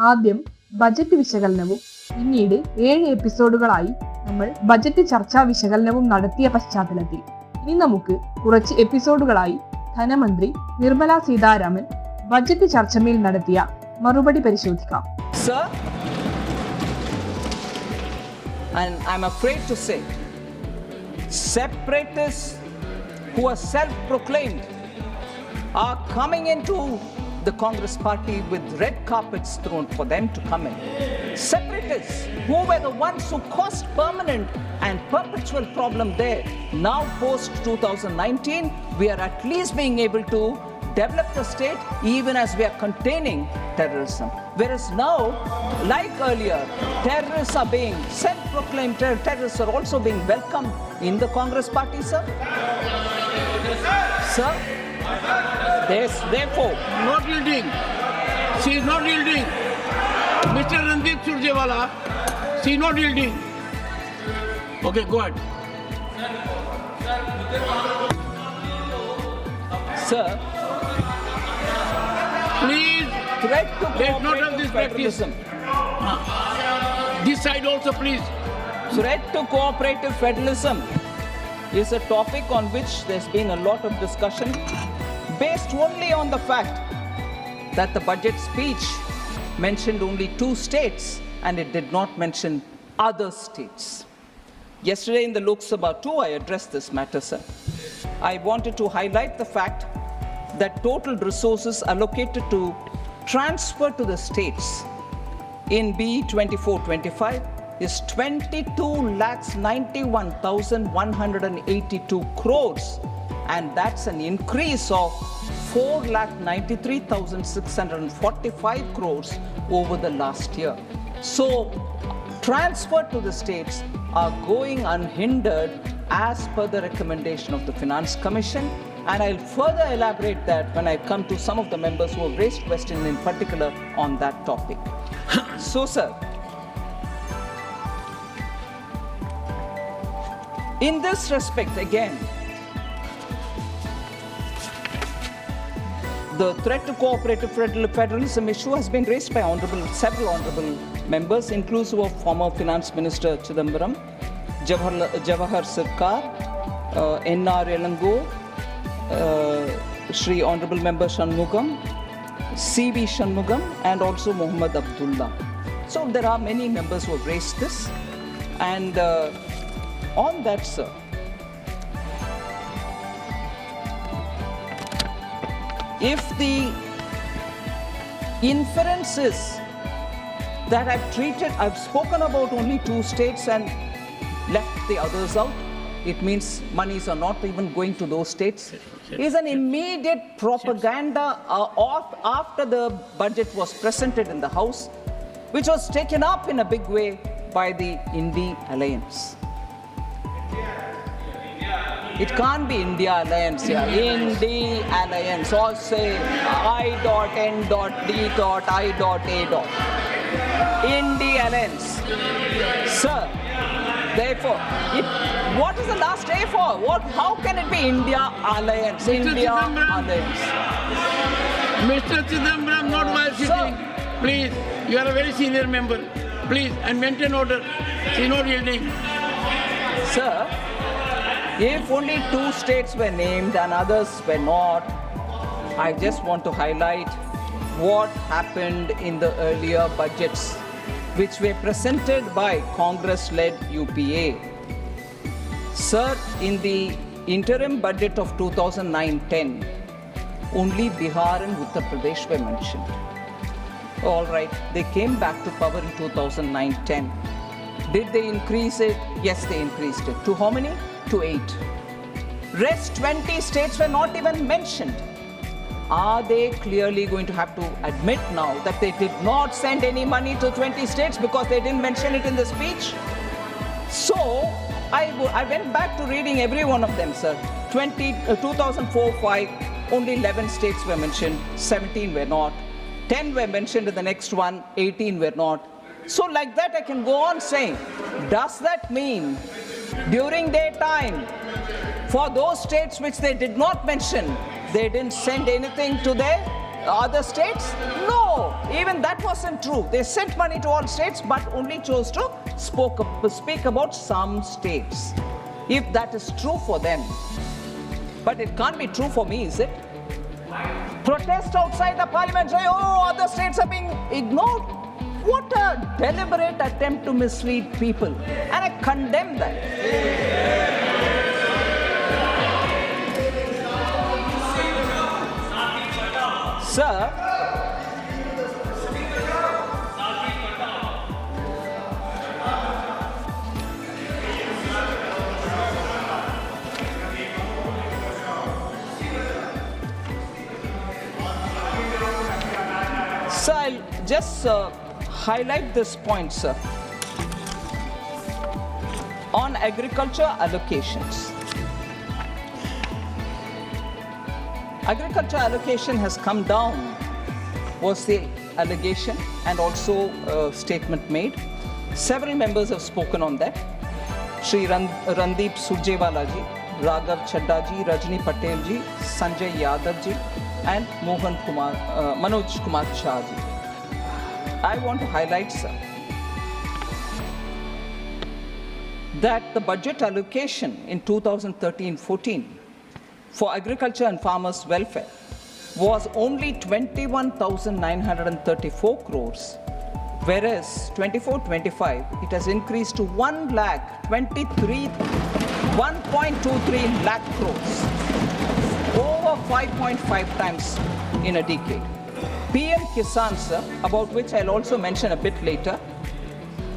ആദ്യം ബജറ്റ് വിശകലനവും പിന്നീട് 7 എപ്പിസോഡുകളായി നമ്മൾ ബജറ്റ് ചർച്ചാ വിശകലനവും നടത്തിയ പശ്ചാത്തലത്തിൽ ഇനി നമുക്ക് കുറച്ച് എപ്പിസോഡുകളായി ധനമന്ത്രി നിർമ്മല സീതാരാമൻ ബജറ്റ് ചർച്ചമേൽ നടത്തിയ മറുപടി പരിശോധിക്കാം. Sir, and I'm afraid to say, separatists who are self-proclaimed are coming into the Congress party with red carpets thrown for them to come in. Separatists who were the ones who caused permanent and perpetual problem there. Now post 2019, we are at least being able to develop the state even as we are containing terrorism. Whereas now, like earlier, terrorists are being self-proclaimed terrorists are also being welcomed in the Congress party, sir. Sir, therefore, not yielding. She is not yielding. Mr. Randeep Surjewala, she is not yielding. Okay, go ahead. sir, Please, threat to let's not have cooperative this practice. federalism. This side also, please. Threat to cooperative federalism is a topic on which there's been a lot of discussion based only on the fact that the budget speech mentioned only 2 states and it did not mention other states. Yesterday in the Lok Sabha too, I addressed this matter, sir. I wanted to highlight the fact that total resources allocated to transfer to the states in B 24-25 is 22,91,182 crores, and that's an increase of 4,93,645 crores over the last year. So transfer to the states are going unhindered as per the recommendation of the Finance Commission, and I'll further elaborate that when I come to some of the members who have raised questions in particular on that topic. So, sir, in this respect, again, the threat to cooperative federalism issue has been raised by several honorable members, inclusive of former Finance Minister Chidambaram, Jawahar Sircar, N.R. Elango, Shri Honorable Member Shanmugam, C.V. Shanmugam, and also Muhammad Abdullah. So there are many members who have raised this, and on that, sir, if the inference is that I've spoken about only 2 states and left the others out, it means monies are not even going to those states, is an immediate propaganda after the budget was presented in the House, which was taken up in a big way by the India Alliance. It can't be India Alliance here. India Alliance. Or say I.N.D.I.A. India Alliance. Sir, therefore, what is the last A for? How can it be India Alliance? Mr. India Chidambaram. Alliance. Mr. Chidambaram, not while sitting. Please, you are a very senior member. Please, and maintain order. She is not yielding. Sir, if only 2 states were named and others were not, I just want to highlight what happened in the earlier budgets, which were presented by Congress-led UPA. Sir, in the interim budget of 2009-10, only Bihar and Uttar Pradesh were mentioned. All right, they came back to power in 2009-10. Did they increase it? Yes, they increased it. To how many? To 8. Rest 20 states were not even mentioned. Are they clearly going to have to admit now that they did not send any money to 20 states because they didn't mention it in the speech? So, I went back to reading every one of them, sir. 2004-5, only 11 states were mentioned, 17 were not. 10 were mentioned in the next one, 18 were not. So like that I can go on saying, does that mean during their time, for those states which they did not mention, they didn't send anything to their other states? No, even that wasn't true. They sent money to all states, but only chose to speak about some states. If that is true for them, but it can't be true for me, is it? Protest outside the parliament, say, oh, other states are being ignored. What a deliberate attempt to mislead people. And I condemn that. Sir, I'll just highlight this point, sir, on agriculture allocations. Agriculture allocation has come down, was the allegation and also a statement made. Several members have spoken on that. Shri Randeep Surjewala ji, Raghav Chadda ji, Rajni Patel ji, Sanjay Yadav ji, and Manoj Kumar Shah ji. I want to highlight, sir, that the budget allocation in 2013-14 for agriculture and farmers' welfare was only 21,934 crores, whereas 24-25 it has increased to 1.23 lakh crores, over 5.5 times in a decade. PM Kisan, sir, about which I'll also mention a bit later,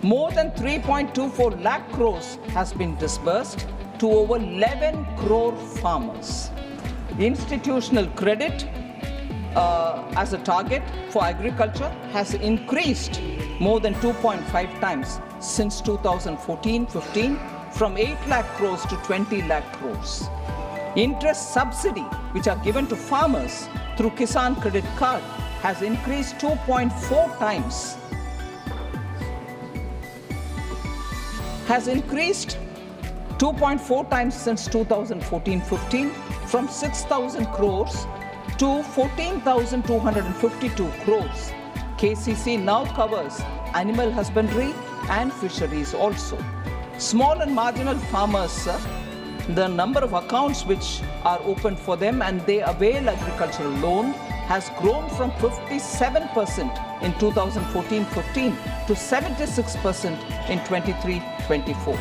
more than 3.24 lakh crores has been disbursed to over 11 crore farmers. Institutional credit as a target for agriculture has increased more than 2.5 times since 2014-15, from 8 lakh crores to 20 lakh crores. Interest subsidy, which are given to farmers through Kisan Credit Card, has increased 2.4 times. Has increased 2.4 times since 2014-15, from 6,000 crores to 14,252 crores. KCC now covers animal husbandry and fisheries also. Small and marginal farmers, the number of accounts which are opened for them and they avail agricultural loan has grown from 57% in 2014-15 to 76% in 23-24.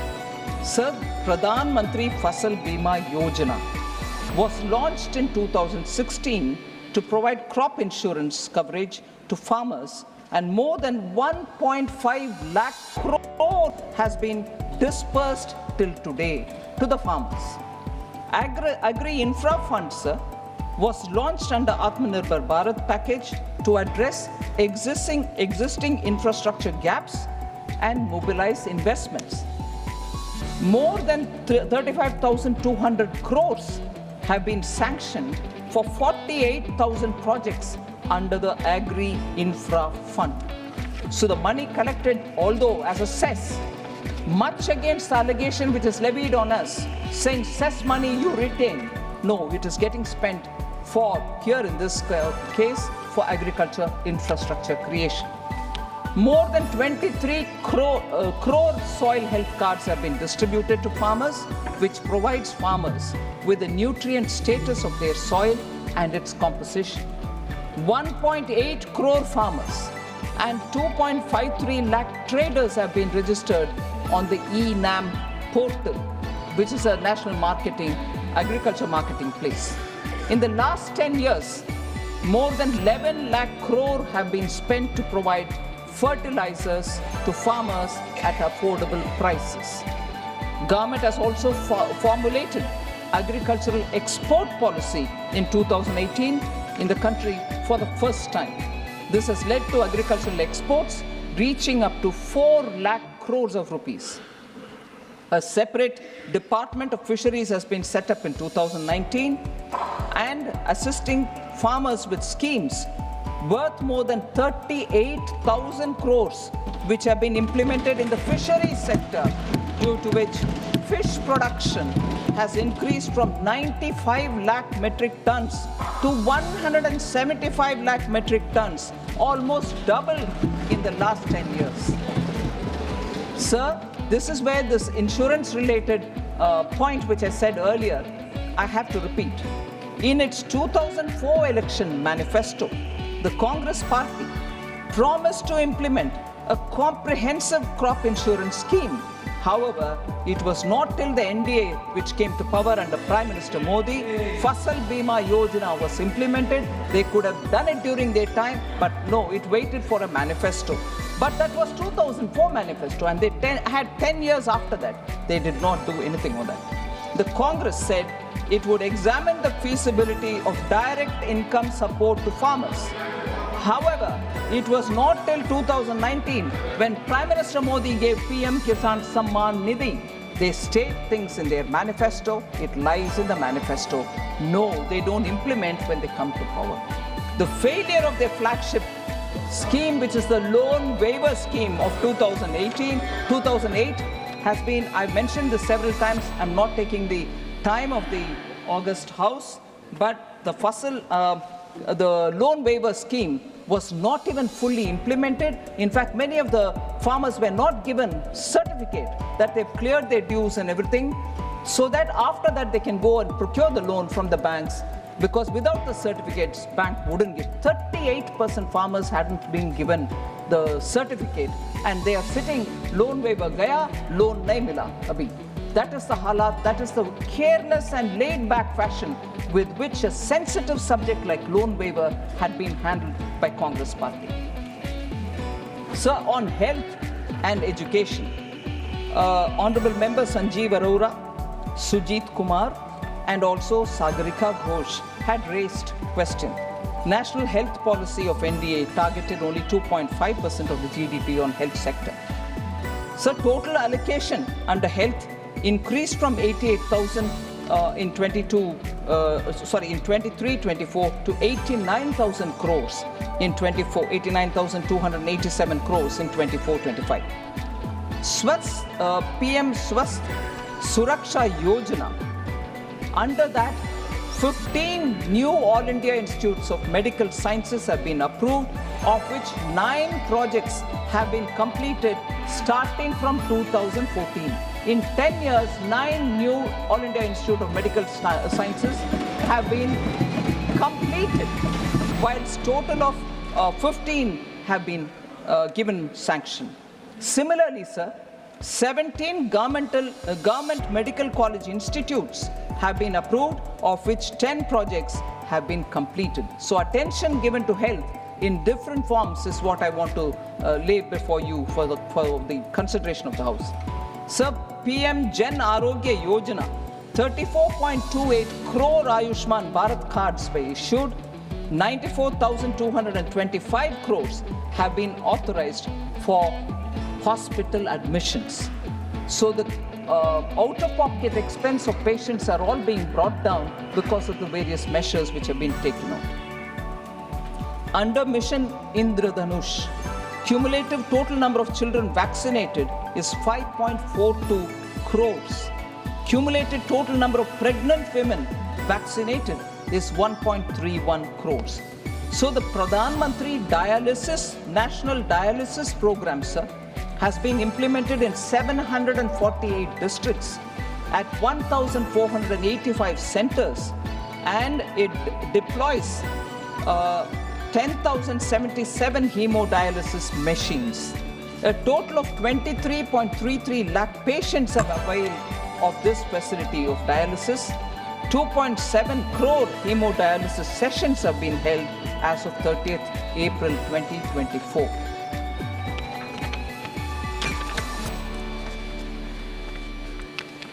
Sir, Pradhan Mantri Fasal Bima Yojana was launched in 2016 to provide crop insurance coverage to farmers, and more than 1.5 lakh crore has been dispersed till today to the farmers. Agri Infra Fund, sir, was launched under Atmanirbhar Bharat package to address existing infrastructure gaps and mobilize investments. More than 35,200 crores have been sanctioned for 48,000 projects under the Agri Infra Fund. So the money collected, although as a cess, much against the allegation which is levied on us, saying cess money you retain. No, it is getting spent for, here in this case, for agriculture infrastructure creation. More than 23 crore soil health cards have been distributed to farmers, which provides farmers with the nutrient status of their soil and its composition. 1.8 crore farmers and 2.53 lakh traders have been registered on the eNAM portal, which is a national agriculture marketing place. In the last 10 years, more than 11 lakh crore have been spent to provide fertilizers to farmers at affordable prices. Government has also formulated agricultural export policy in 2018 in the country for the first time. This has led to agricultural exports reaching up to 4 lakh crores of rupees. A separate Department of Fisheries has been set up in 2019 and assisting farmers with schemes worth more than 38,000 crores, which have been implemented in the fisheries sector, due to which fish production has increased from 95 lakh metric tons to 175 lakh metric tons, almost double in the last 10 years. Sir, this is where this insurance related point which I said earlier, I have to repeat. In its 2004 election manifesto, the Congress party promised to implement a comprehensive crop insurance scheme. However, it was not till the NDA which came to power under Prime Minister Modi, Fasal Bima Yojana was implemented. They could have done it during their time, but no, it waited for a manifesto. But that was 2004 manifesto, and they had 10 years after that. They did not do anything on that. The Congress said it would examine the feasibility of direct income support to farmers. However, it was not till 2019 when Prime Minister Modi gave PM Kisan Samman Nidhi. They state things in their manifesto, it lies in the manifesto. No, they don't implement when they come to power. The failure of their flagship scheme, which is the loan waiver scheme of 2008, has been, I've mentioned this several times, I'm not taking the time of the August House, but the loan waiver scheme was not even fully implemented. In fact, many of the farmers were not given certificate that they've cleared their dues and everything, so that after that they can go and procure the loan from the banks, because without the certificates, bank wouldn't give. 38% farmers hadn't been given the certificate, and they are sitting, loan waiver gaya, loan nahi mila abhi. That is the halat, that is the careless and laid back fashion with which a sensitive subject like loan waiver had been handled by Congress party. Sir, on health and education, Honorable Member Sanjeev Arora, Sujit Kumar, and also Sagarika Ghosh had raised question. National health policy of NDA targeted only 2.5% of the GDP on health sector. So total allocation under health increased from 88,000 in 23-24 to 89,000 crores in 24, 89,287 crores in 24-25. PM Swasth Suraksha Yojana, under that 15 new All India Institutes of Medical Sciences have been approved, of which 9 projects have been completed starting from 2014. In 10 years, 9 new All India Institute of Medical Sciences have been completed, whilst total of 15 have been given sanction. Similarly, sir, 17 government medical college institutes have been approved, of which 10 projects have been completed. So attention given to health in different forms is what I want to lay before you for the consideration of the House. Sir, PM Jan Arogya Yojana, 34.28 crore Ayushman Bharat cards were issued, 94,225 crores have been authorized for hospital admissions. So the out-of-pocket expense of patients are all being brought down because of the various measures which have been taken on. Under Mission Indradhanush, cumulative total number of children vaccinated is 5.42 crores. Cumulative total number of pregnant women vaccinated is 1.31 crores. So the Pradhan Mantri Dialysis, National Dialysis Program, sir, has been implemented in 748 districts at 1,485 centers, and it deploys 10,077 hemodialysis machines. A total of 23.33 lakh patients have availed of this facility of dialysis. 2.7 crore hemodialysis sessions have been held as of 30th April 2024.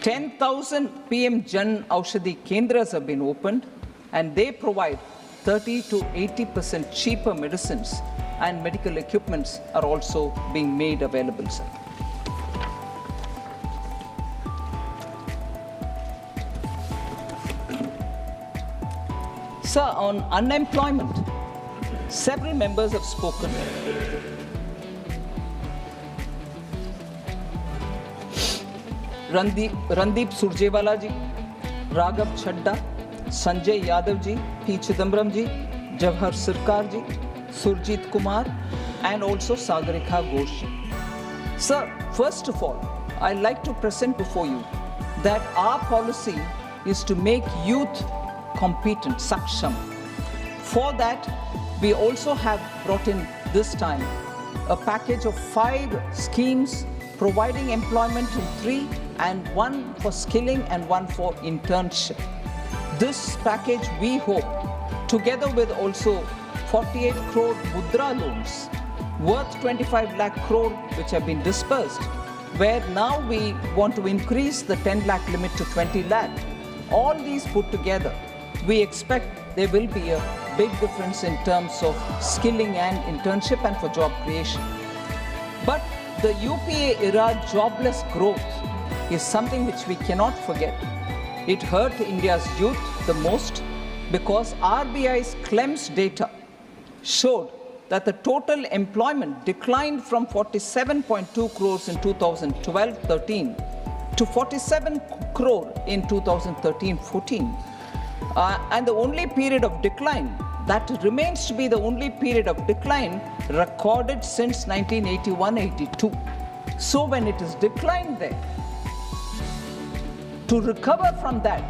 $10,000 PM Jan Aushadhi Kendras have been opened, and they provide 30 to 80% cheaper medicines, and medical equipments are also being made available, sir. Sir, on unemployment, several members have spoken. Randeep Surjewala ji, Raghav Chadda, Sanjay Yadav ji, P. Chidambaram ji, Jawahar Sirkar ji, Surjit Kumar, and also Sagarika Ghosh. Sir, first of all, I'd like to present before you that our policy is to make youth competent, saksham. For that, we also have brought in this time a package of 5 schemes providing employment in 3 and 1 for skilling and 1 for internship. This package, we hope, together with also 48 crore mudra loans worth 25 lakh crore which have been dispersed, where now we want to increase the 10 lakh limit to 20 lakh. All these put together, we expect there will be a big difference in terms of skilling and internship and for job creation. But the UPA era jobless growth is something which we cannot forget. It hurt India's youth the most because RBI's CLEMS data showed that the total employment declined from 47.2 crores in 2012-13 to 47 crore in 2013-14. And the only period of decline, that remains to be the only period of decline recorded since 1981-82. So when it is declined there, to recover from that,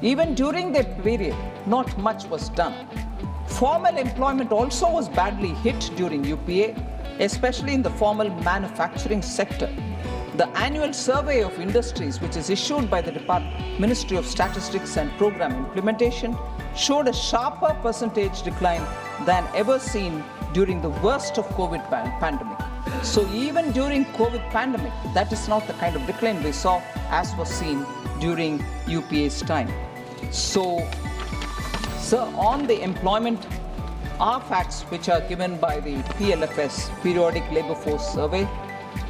even during that period, not much was done. Formal employment also was badly hit during UPA, especially in the formal manufacturing sector. The annual survey of industries, which is issued by the Ministry of Statistics and Program Implementation, showed a sharper percentage decline than ever seen during the worst of COVID pandemic. So even during COVID pandemic, that is not the kind of decline we saw as was seen during UPA's time. So, sir, on the employment, our facts which are given by the PLFS, Periodic Labour Force Survey,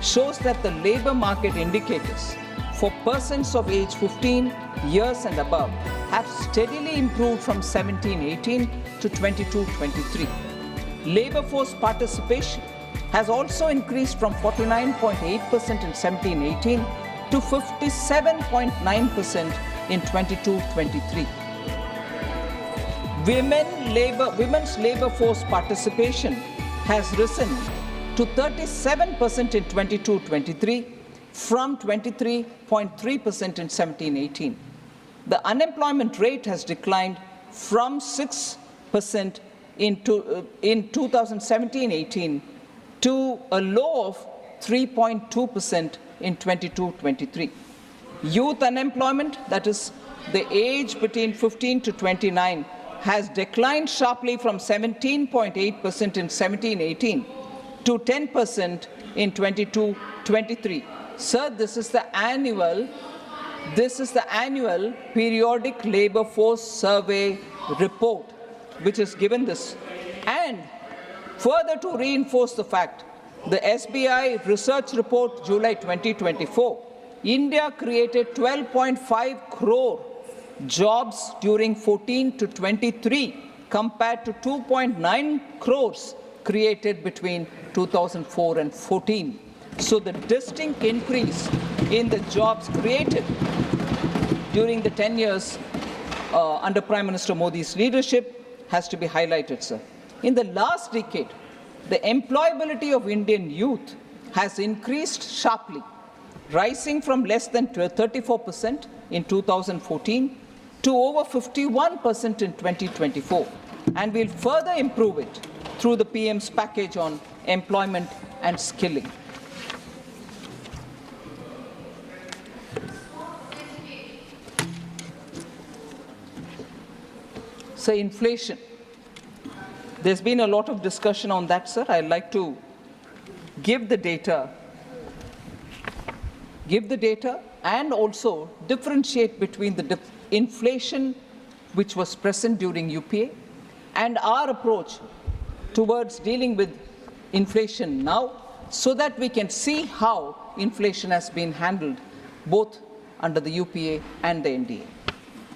shows that the labour market indicators for persons of age 15 years and above have steadily improved from 17-18 to 22-23. Labour force participation has also increased from 49.8% in 17-18 to 57.9% in 22-23. Women's labour force participation has risen to 37% in 22-23 from 23.3% in 17-18. The unemployment rate has declined from 6% in 2017-18 to a low of 3.2% in 22-23. Youth unemployment, that is the age between 15 to 29, has declined sharply from 17.8% in 17-18 to 10% in 22-23. Sir, this is the annual periodic labor force survey report which is given this. And further to reinforce the fact, the SBI research report July 2024, India created 12.5 crore jobs during 14 to 23 compared to 2.9 crores created between 2004 and 14. So the distinct increase in the jobs created during the 10 years under Prime Minister Modi's leadership has to be highlighted, sir. In the last decade, the employability of Indian youth has increased sharply, rising from less than 34% in 2014 to over 51% in 2024. And we'll further improve it through the PM's package on employment and skilling. So inflation. There's been a lot of discussion on that, sir. I'd like to give the data and also differentiate between the inflation which was present during UPA and our approach towards dealing with inflation now, so that we can see how inflation has been handled both under the UPA and the NDA.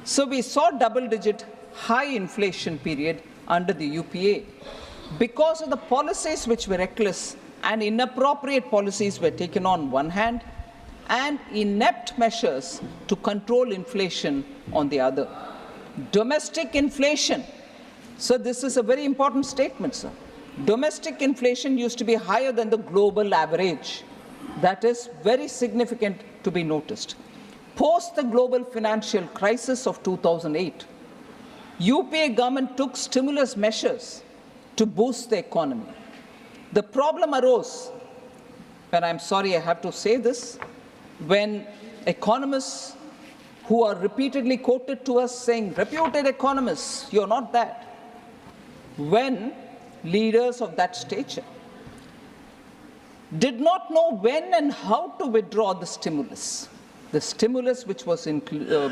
So we saw double-digit high inflation period under the UPA because of the policies which were reckless and inappropriate policies were taken on one hand, and inept measures to control inflation on the other. Domestic inflation. So this is a very important statement, sir. Domestic inflation used to be higher than the global average. That is very significant to be noticed. Post the global financial crisis of 2008, UPA government took stimulus measures to boost the economy. The problem arose, and I'm sorry I have to say this, when economists who are repeatedly quoted to us saying, reputed economists, you're not that, when leaders of that stature did not know when and how to withdraw the stimulus which was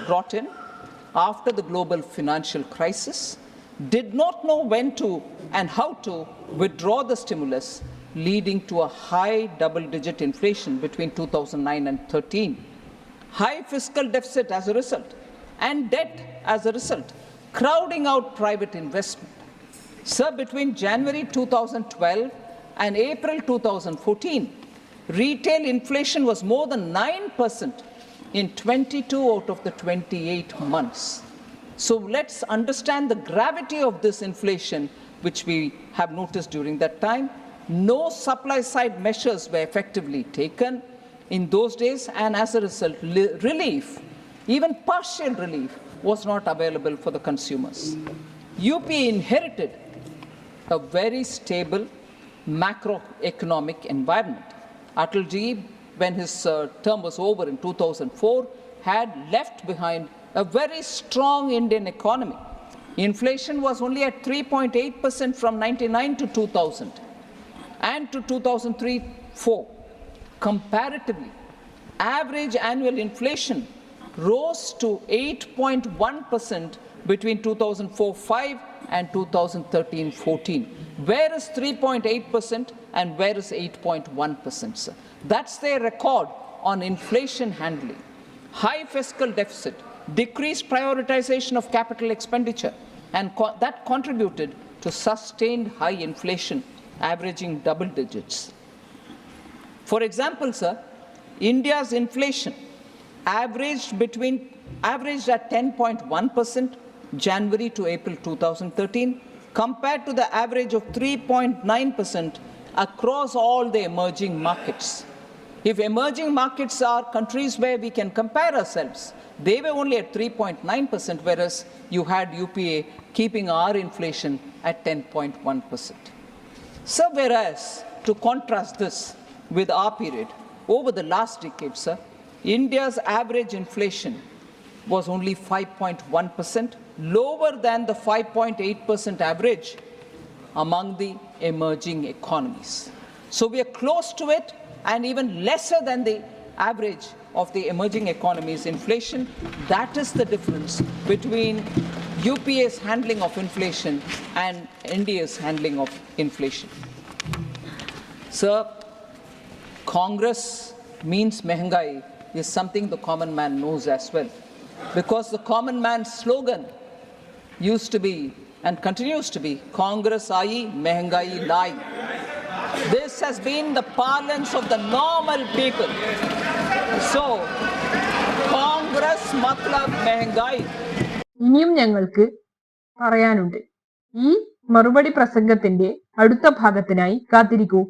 brought in after the global financial crisis, did not know when to and how to withdraw the stimulus, leading to a high double-digit inflation between 2009 and 13, high fiscal deficit as a result, and debt as a result, crowding out private investment. Sir, between January 2012 and April 2014, retail inflation was more than 9% in 22 out of the 28 months. So let's understand the gravity of this inflation, which we have noticed during that time. No supply side measures were effectively taken in those days, and as a result, relief, even partial relief, was not available for the consumers. UP inherited a very stable macroeconomic environment. Atalji, when his term was over in 2004, had left behind a very strong Indian economy. Inflation was only at 3.8% from 99 to 2000 and to 2003-04. Comparatively, average annual inflation rose to 8.1% between 2004-05 and 2013-14. Where is 3.8% and where is 8.1%, sir? That's their record on inflation handling. High fiscal deficit, decreased prioritization of capital expenditure, and that contributed to sustained high inflation, averaging double digits. For example, sir, India's inflation averaged at 10.1% January to April 2013, compared to the average of 3.9% across all the emerging markets. If emerging markets are countries where we can compare ourselves, they were only at 3.9%, whereas you had UPA keeping our inflation at 10.1%. So whereas, to contrast this with our period, over the last decade, sir, India's average inflation was only 5.1%, lower than the 5.8% average among the emerging economies. So we are close to it and even lesser than the average of the emerging economies' inflation. That is the difference between UPA's handling of inflation and India's handling of inflation. Sir, Congress means mehengai is something the common man knows as well, because the common man's slogan used to be and continues to be Congress aayi, mehengai lai. This has been the parlance of the normal people. So, Congress matlab mehengai. ഇനിയും ഞങ്ങൾക്ക് പറയാനുണ്ട്. ഈ മറുപടി പ്രസംഗത്തിന്റെ അടുത്ത ഭാഗത്തിനായി കാത്തിരിക്കൂ.